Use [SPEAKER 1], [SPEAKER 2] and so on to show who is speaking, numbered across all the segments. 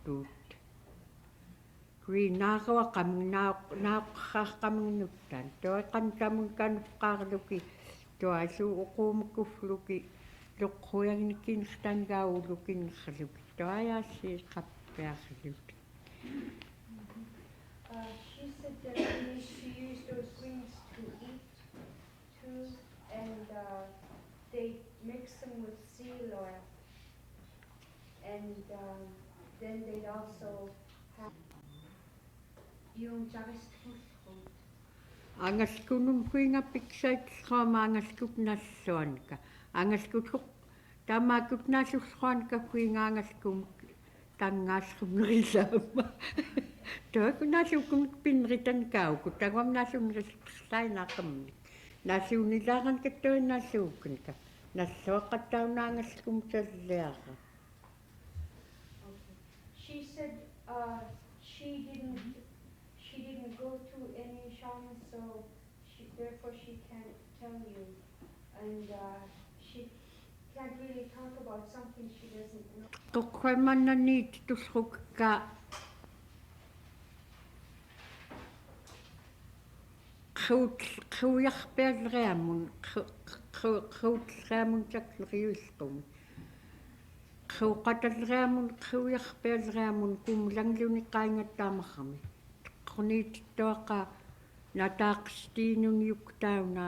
[SPEAKER 1] tuut. Kui naaqua naaqaqqamunuttaan toiqan tamun kanuqqaarluki toasu uquumukkufluki loqquyagnikinnertangaullukinnerluki toayaassi qappiarluki.
[SPEAKER 2] She said that she used those wings to eat too, and they mix them with seal oil, and then they'd also have yung jaristkusrut.
[SPEAKER 1] Angaskunum kuingapiksait sqaama angaskut nassuanka. Angaskutluk tamakut nasussuanka kuingaangaskum tangaasrumnerisaama. Toiku nasukun pinritan kauku tangwam nasunrisqsainaqamni. Nasuunilaaran kattoin nasuukunka. Nassuaqattaunaangaskum salliaqa.
[SPEAKER 2] She said she didn't go to any shamans, so therefore she can't tell you, and she can't really talk about something she doesn't know.
[SPEAKER 1] Toqquamannaniit tusrukka qhuuyarpialriamun qhuutllriamun takleriusqum. Qhuuqatalriamun qhuuyarpialriamun kumlangluni qaingattaamarrami. Quniitittuaqa nataaqstiinun yuktauna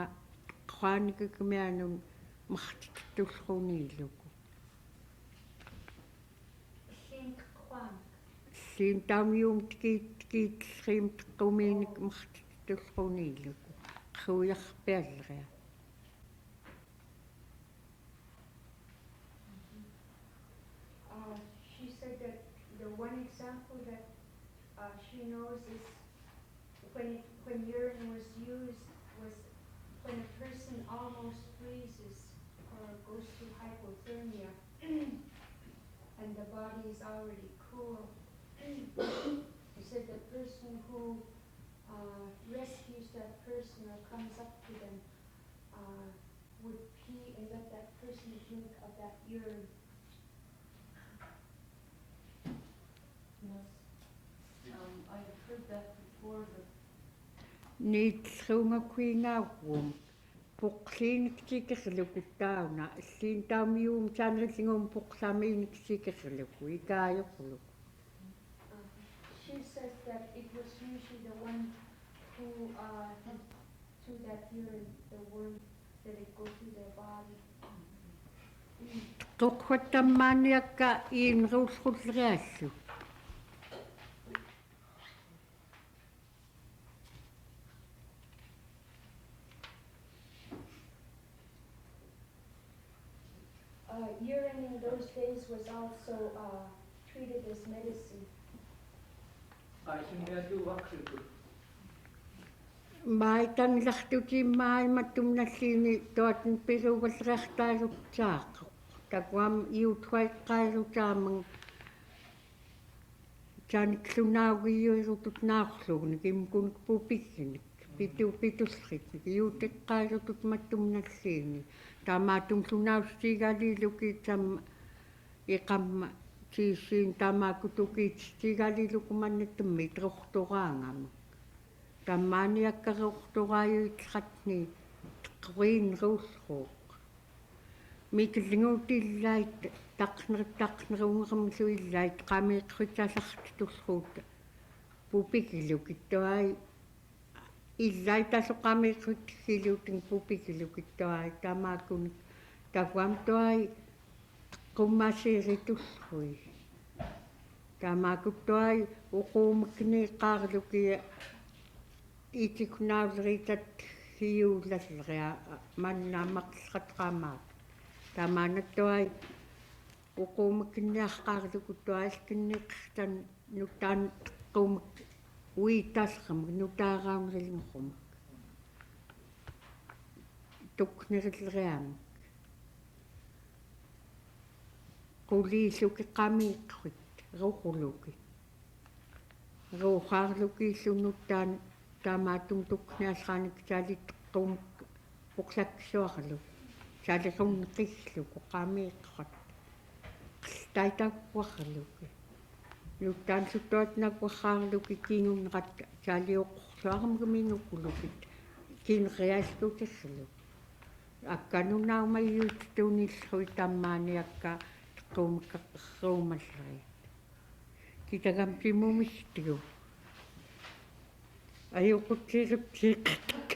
[SPEAKER 1] qaanikukumianun martitullruni-lluku. Siin taamium tikiitsriim teq'umiinik martitullruni-lluku qhuuyarpialria.
[SPEAKER 2] She said that the one example that she knows is when urine was used was when a person almost freezes or goes through hypothermia and the body is already cool. She said the person who rescues that person or comes up to them would pee and let that person drink of that urine.
[SPEAKER 3] Yes. I have heard that before, but
[SPEAKER 1] Niitsrunga kuingaaqum puqliiniktikerlukuttauna siin taamium taanrillingum puqlamiiniktikerluku ikaajoqlu.
[SPEAKER 2] She says that it was usually the one who through that urine, the worm that it goes through their body.
[SPEAKER 1] Toqqattamaaniakka iinruucianek.
[SPEAKER 2] Urine in those days was also treated as medicine.
[SPEAKER 1] Maitanlartutimaaimmattumnalliini tuatun piruvallertaarutsaaq. Takuam iutwaiqqaarutaamang taaniklunaugiuirutut naarluunik imkunik pupigginik pitullritnik iuteqqaarutut mattumnalliini taamaatumlunaustiigaliiluki tam iqamma tiisiin taamaakutukiitstiigaliiluku mannattammi terortoraangama. Tammaaniakkareortoraayuitratni teqqiinruulluuq. Mikillinguutillait taqnerungermluillait qameeqritasartitullruut pupigilukittuai illaitasoqameeqrittigiluutin pupigilukittuai tamaakunik takuamtuai teqqummaasiiritullrui. Tamaakuttuai uquumikniiqqaarluki itiknaulriitat hiuullalleria mannaamaqsqatqaamaat. Tamaanattuai uquumikniaqqaarlukuttuailkinniqtan nuttaan teqqumik uitasqamak nutaaraunrilmuqqumak. Tuknerilleriamak. Quliilluki qamiiqquit ruquluki. Ruuqaarlukiillu nuttaan taamaatum tuknialraanik taalit teqqumik puqlaksuarlu. Salirunneqilluku qamiiqqat. Qiltaitappuarluki. Luttaan suttuatnakuaqqaarluki kiingunneqat saaliuqqorluaramgaminnukkulukit kiineriaskutерлу акканунаармайюутtuunиллрui таммааниакка теққумаккаққерруумаллери китагампимумистигу аюқутсириптииққатак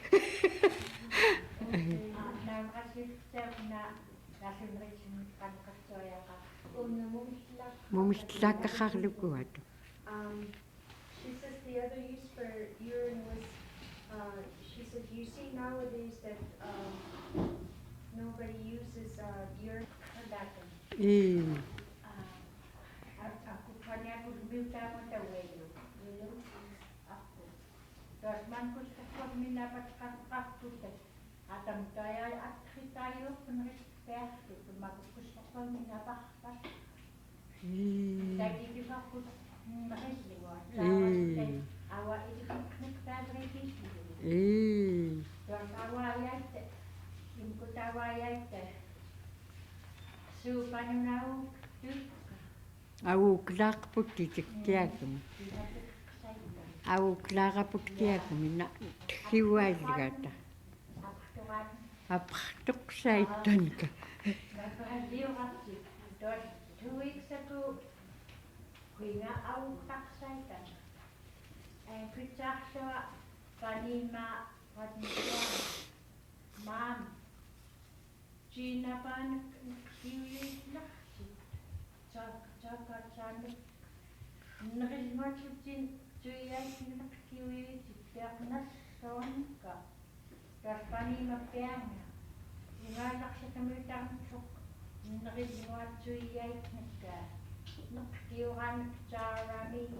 [SPEAKER 1] мумистилааққаққарлукуат
[SPEAKER 2] She says the other use for urine was, she said, you see nowadays that nobody uses urine for that.
[SPEAKER 3] Aku paniaku miutama tawelu. Willows aku. Terus mankus takut minapat kakak Atam kaya at tayo penrespect itu makus takut minapak. Jadi juga aku menrespect. Awak itu nektaraitis. Terus awak ya imkut awak ya supanunau
[SPEAKER 1] ауклаарпуттитиккиакум ауклаарапуткиакум ина хиуаалгата апартоқсаиттанка
[SPEAKER 3] Terus 2 weeks ago, kuinga auluklerkaitnek. Kutsahtua panima Mom, Gina pan kiuiitlaqsi. Tsaqatsaannik enrilnguatlutin tuiaitnaq kiuiitit teaqnassuunka. Terus panima pianga. Ingaalaqsitamuitarnsuq enrilnguat tuiaitnaqka. Neqkauciatnek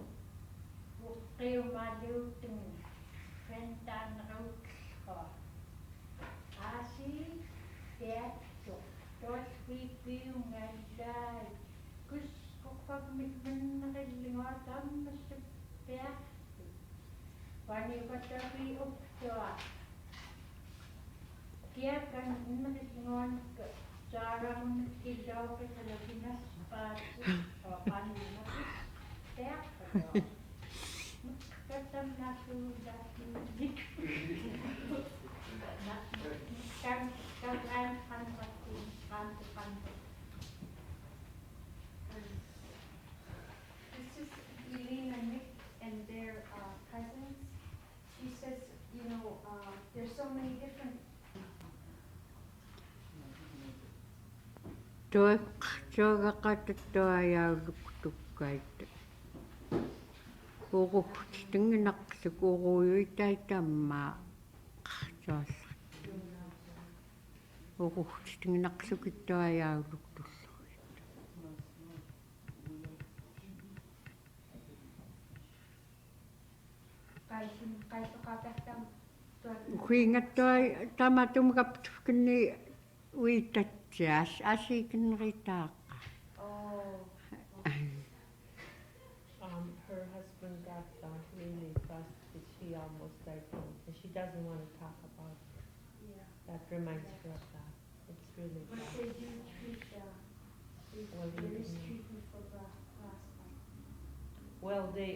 [SPEAKER 3] uqviit fentaanruutqa. Asi teattu tosvipiungallai kusqoqpagmitmennerillinguat ammassuk teattu paniuqattapi uptua kiakan enrilnguanekka saaramunnek killauqitalakinaspaatsu paniuqatis teattu katamnasuudaattik
[SPEAKER 2] This is Urutaq and their cousins. She says, you know, there's so many different.
[SPEAKER 1] туаққартуагаақаттуаяулуктуккаит уругтингинақсук уруйуитаитаммаа қартуалла уругтингинақсукиттуаяулуктуллугит уингаттуа таматумгапткинни уиттатсиас асикиннеритааққа
[SPEAKER 4] Her husband got really frostbites. She almost died from it, and she doesn't want to talk about it.
[SPEAKER 2] Yeah.
[SPEAKER 4] That reminds her of that. It's really
[SPEAKER 2] But
[SPEAKER 4] bad.
[SPEAKER 2] they do treat,
[SPEAKER 4] Well,
[SPEAKER 2] there is
[SPEAKER 4] you-
[SPEAKER 2] treatment for frostbite.
[SPEAKER 4] Well, they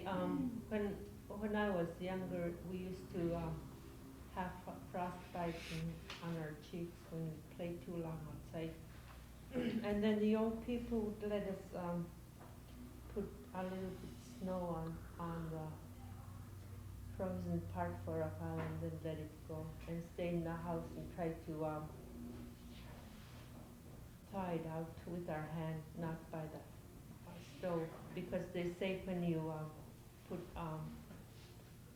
[SPEAKER 4] when I was younger, we used to have frostbites on our cheeks when we played too long outside, and then the old people would let us put a little bit snow on the frozen part for a while and then let it go and stay in the house and try to thaw it out with our hand, not by the stove, because they say when you put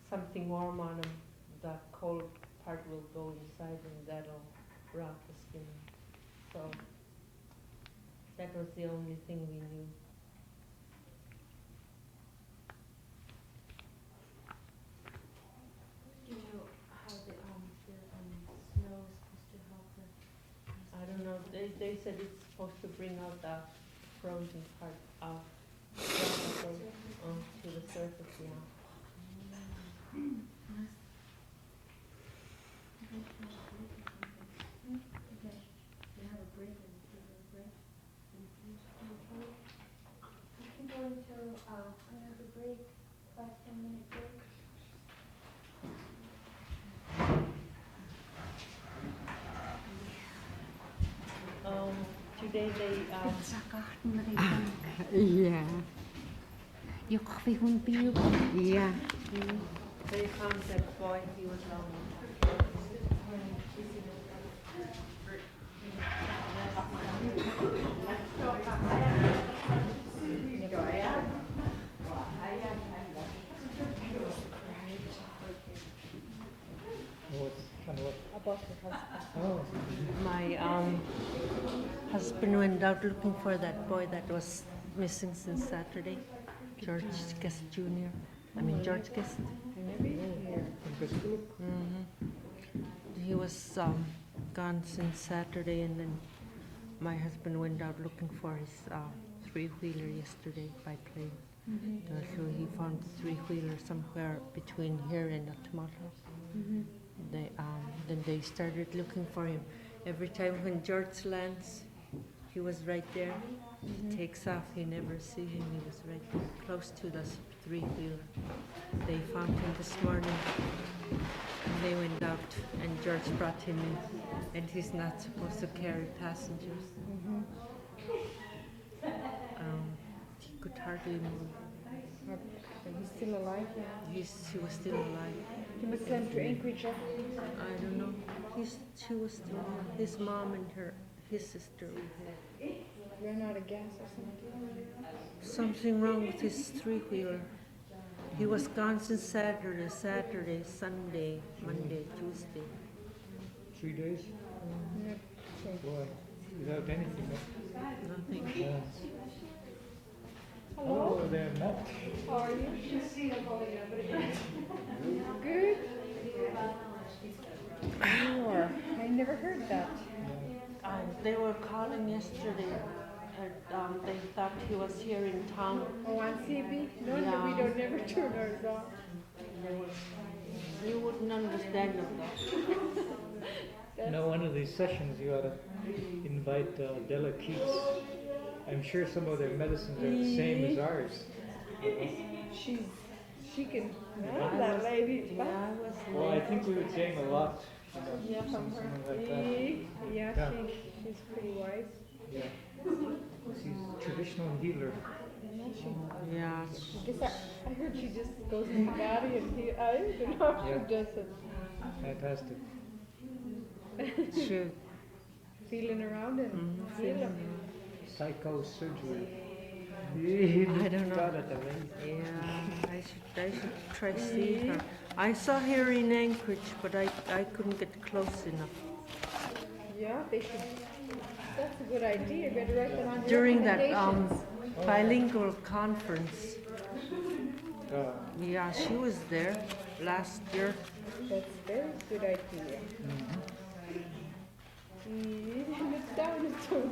[SPEAKER 4] something warm on them, the cold part will go inside and that'll rot the skin. So that was the only thing we knew.
[SPEAKER 3] Do you know how the snow is supposed to help the?
[SPEAKER 4] I don't know, they said it's supposed to bring out the frozen part out to the surface, yeah.
[SPEAKER 3] You have a break and give a break.
[SPEAKER 2] We can go into 5-10 minute break.
[SPEAKER 4] Today they
[SPEAKER 1] Yeah. Yeah.
[SPEAKER 4] they found that boy. He was
[SPEAKER 5] About her husband.
[SPEAKER 6] Oh,
[SPEAKER 4] My husband went out looking for that boy that was missing since Saturday, George Guest Jr. George Guest. He was gone since Saturday, and then my husband went out looking for his three-wheeler yesterday by plane. So he found the three-wheeler somewhere between here and Atmato. Then they started looking for him. Every time when George lands, he was right there. He takes off, he never see him. He was right there, close to the three-wheeler. They found him this morning, and they went out, and George brought him in, and he's not supposed to carry passengers. He could hardly move.
[SPEAKER 5] And he's still alive?
[SPEAKER 4] He was still alive.
[SPEAKER 5] He was sent to Anchorage.
[SPEAKER 4] I don't know. She was still alive. His mom and his sister were there.
[SPEAKER 5] Ran out of gas or something?
[SPEAKER 4] Something wrong with his three-wheeler. He was gone since Saturday, Sunday, Monday, Tuesday.
[SPEAKER 6] 3 days?
[SPEAKER 5] No.
[SPEAKER 6] Boy, without anything.
[SPEAKER 4] Nothing.
[SPEAKER 6] Hello there, Matt.
[SPEAKER 5] How are you? Good. More. I never heard that.
[SPEAKER 4] They were calling yesterday. They thought he was here in town.
[SPEAKER 5] Oh, on CB? No,
[SPEAKER 4] Yeah.
[SPEAKER 5] we don't never turn ours off.
[SPEAKER 4] You wouldn't understand of that.
[SPEAKER 6] One of these sessions you ought to invite Della Keats. I'm sure some of their medicines are the same as ours.
[SPEAKER 5] She can, that lady.
[SPEAKER 4] Yeah, I was
[SPEAKER 6] Well, I think we would gain a lot.
[SPEAKER 5] Yeah, from her.
[SPEAKER 6] Something like that.
[SPEAKER 5] Yeah, she's pretty wise.
[SPEAKER 6] Yeah. She's a traditional healer.
[SPEAKER 4] Yeah.
[SPEAKER 5] I guess I heard she just goes in the body and I don't know if
[SPEAKER 6] Yeah.
[SPEAKER 5] she does it.
[SPEAKER 6] Fantastic.
[SPEAKER 4] Sure.
[SPEAKER 5] Feeling around and feeling.
[SPEAKER 6] Psychosurgery.
[SPEAKER 4] I don't know.
[SPEAKER 6] Got it already.
[SPEAKER 4] Yeah, I should try seeing her. I saw her in Anchorage, but I couldn't get close enough.
[SPEAKER 5] Yeah, they should. That's a good idea. You better write that on your
[SPEAKER 4] During that
[SPEAKER 5] recommendations.
[SPEAKER 4] bilingual conference,
[SPEAKER 6] Uh,
[SPEAKER 4] yeah, she was there last year.
[SPEAKER 5] That's a very good idea. It's down into.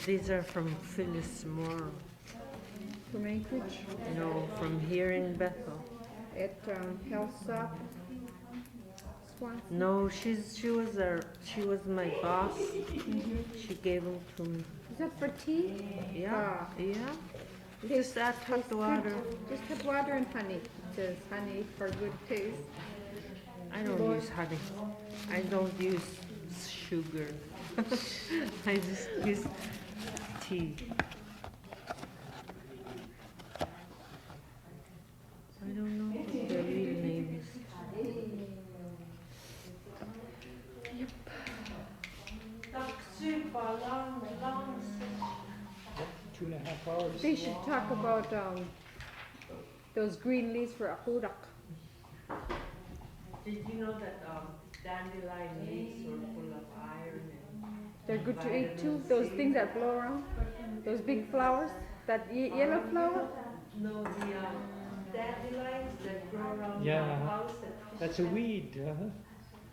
[SPEAKER 4] These are from Phyllis Moore.
[SPEAKER 5] From Anchorage
[SPEAKER 4] No, from here in Bethel.
[SPEAKER 5] at Hellsop. Swanson.
[SPEAKER 4] No, she was my boss. She gave them to me.
[SPEAKER 5] Is that for tea?
[SPEAKER 4] Yeah, yeah.
[SPEAKER 5] Just
[SPEAKER 4] Just add hot water.
[SPEAKER 5] Just hot water and honey. It says honey for good taste.
[SPEAKER 4] I don't use honey. I don't use sugar. I just use tea. I don't know what their real name is.
[SPEAKER 6] Two and a half hours.
[SPEAKER 5] They should talk about those green leaves for urutaq.
[SPEAKER 4] Did you know that dandelion leaves are full of iron and
[SPEAKER 5] They're good to eat too. Those things that blow around, those big flowers, that yellow flower.
[SPEAKER 4] no, the dandelions that grow around
[SPEAKER 6] Yeah.
[SPEAKER 4] the house.
[SPEAKER 6] That's a weed.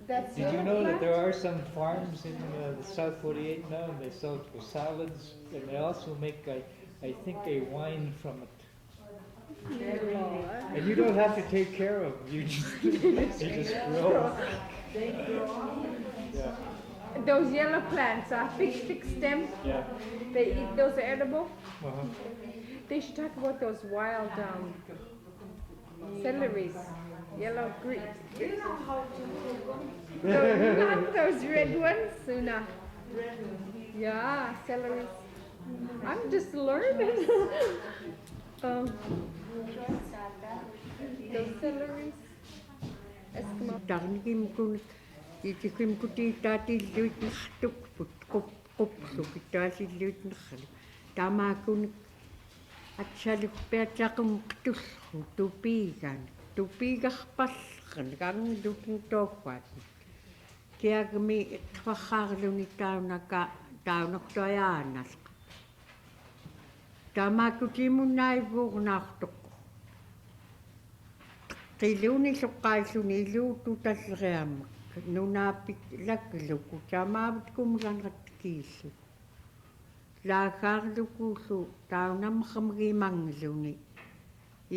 [SPEAKER 5] That's
[SPEAKER 6] Did you
[SPEAKER 5] yellow
[SPEAKER 6] know that
[SPEAKER 5] plant?
[SPEAKER 6] there are some farms in the South 48 now, and they sell it for salads, and they also make, I think, a wine from it. And you don't have to take care of them. You just grow.
[SPEAKER 4] They grow.
[SPEAKER 6] Yeah.
[SPEAKER 5] Those yellow plants are thick stem.
[SPEAKER 6] Yeah.
[SPEAKER 5] They eat those edible.
[SPEAKER 6] Uh-huh.
[SPEAKER 5] They should talk about those wild celeries, yellow green.
[SPEAKER 2] You know how to cook them?
[SPEAKER 5] Not those red ones, Una.
[SPEAKER 4] Red ones.
[SPEAKER 5] Yeah, celeries. I'm just learning. Those celeries. Eskimo.
[SPEAKER 1] Tarnikim itikim kutitatilluit nartukput qupqupsuk taasilluit nerlu tamaakunik atsalukpiataqum qtullru tupiigarpallqan kanglukin toogwaat kiagmi qarrluni taunaqtoyaanalqa tamaakutimunnaaivuurnaartuq qiluni suqqaalluni illuututalleriammak nunaapik lakluku tamaavut kumlanratkiillu laakaarlukuullu taunamqamgimangluni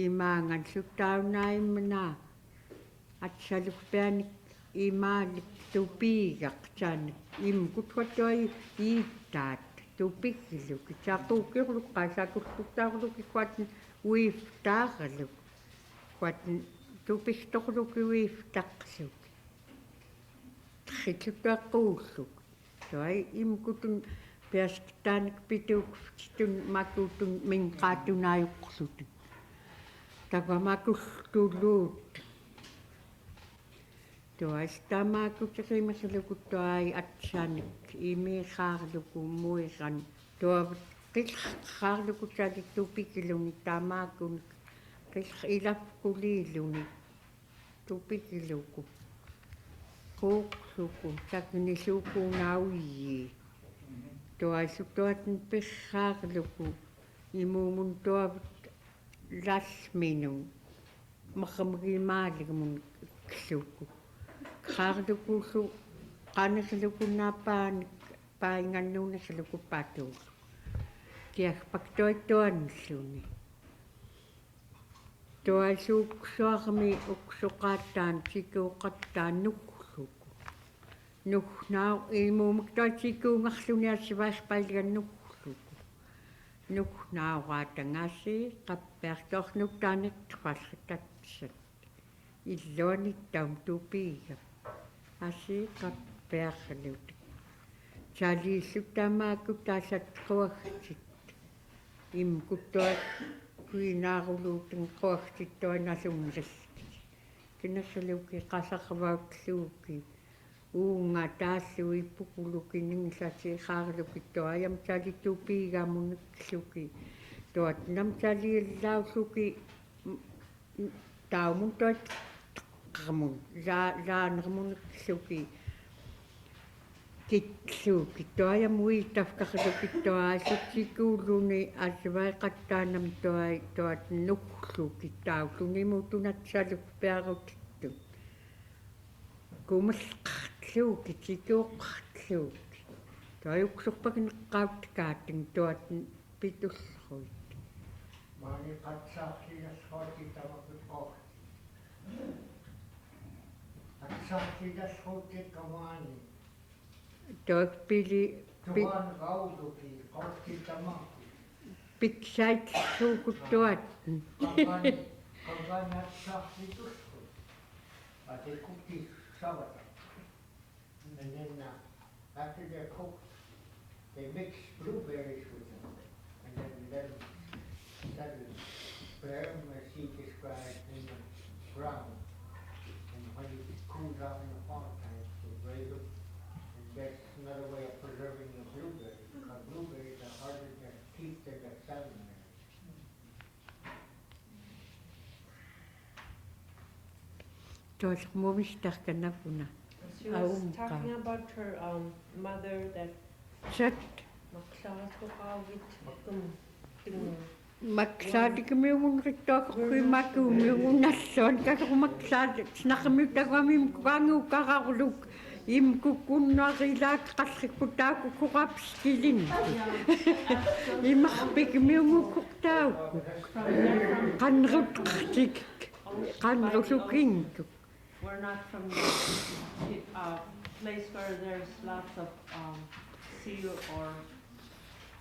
[SPEAKER 1] imaangallu taunaaimmanaa atsalukpianik imaalik tupiigaq taanik imkutwatoi iittaat tupiglu kitsaquukirluqqaasakulluttaarluki kuatin uiftaarluk kuatin tupigtorluki uiftaqluk Qitlutuaquulluk toi imkutun piaskitaanik pituuktun makuutun minqaatunaayuqlutun taqamakulluut toi stamaakuterimerlukut toi atsanik imiiqaarluku muiran tuavut qillqaarlukut saalittupikiluni tamaakunik qill'ilapkuliilluni tupikilluku quuqluku taknilukuunauyi tuaisutuatn pirraarluku imuumun tuavut lalminun maqamgimaaligun kluku qaarlukullu qanerlukunaapaanik paingannuunerluku patuullu kiagpaktoittuannlluni tuaisuuksuarmi uksuqaattaan tikuuqattaan nuhnau imuumuktoitsikuungarluni assivaarpailgannuqluku nuhnauqaatangassi qappiartornutaaneqqualritatsat illuanittam tupiiga assi qappiarlut saliillutamaakut taasatquagcit imkuttuat kuinaaruluutun quagcit-lluanasunnerllit kinerluki qasarvautluuki uunga taallu ippukuluki ninglatiiqaarluki tuayam salitupiigamunneqluki tuatnam saliillaulluki taumun tuat qermun laanermunneqluki kitluki tuayam uitafkarluki tuaasutsikuulluni assivaiqattaanam tuat nuqluki taullunimutunatsalukpiarutittu kumalqarluki tikuuqqarluki tuayuksurpakineqqauttikaatin tuat pitullruit
[SPEAKER 7] maani qatsaartigasruati tamakut qoqti qatsaartigasruuti kamaani
[SPEAKER 1] tuak pili
[SPEAKER 7] tuan gauluki qoqti tamakut
[SPEAKER 1] piksaitluukut tuat
[SPEAKER 7] qaqanatsartitusru atikuki savata and then after they're cooked they mix blueberries with them and then let them settle bare as she described in the ground and when it cools out in the fall time so raise up and that's another way of preserving the blueberries because blueberries are harder to keep than the salmon berries.
[SPEAKER 1] tuasmumistarkanapuna
[SPEAKER 4] She was talking about her mother that
[SPEAKER 1] sat maksaatikimiugunrittuaqquimakuumiugunnalluan kalumaksaat snaqamiutagramim kuanguuqararluk Imkukunnarilak qallikputaaku kuqapskilin. Imarpikmiumukuktaaku. Qanrutqtik. Qanrulukintuk.
[SPEAKER 4] We're not from the place where there's lots of seal or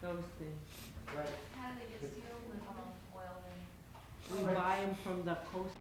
[SPEAKER 4] those things.
[SPEAKER 7] Right.
[SPEAKER 3] How do they get sealed with oil and?
[SPEAKER 4] We buy them from the coast.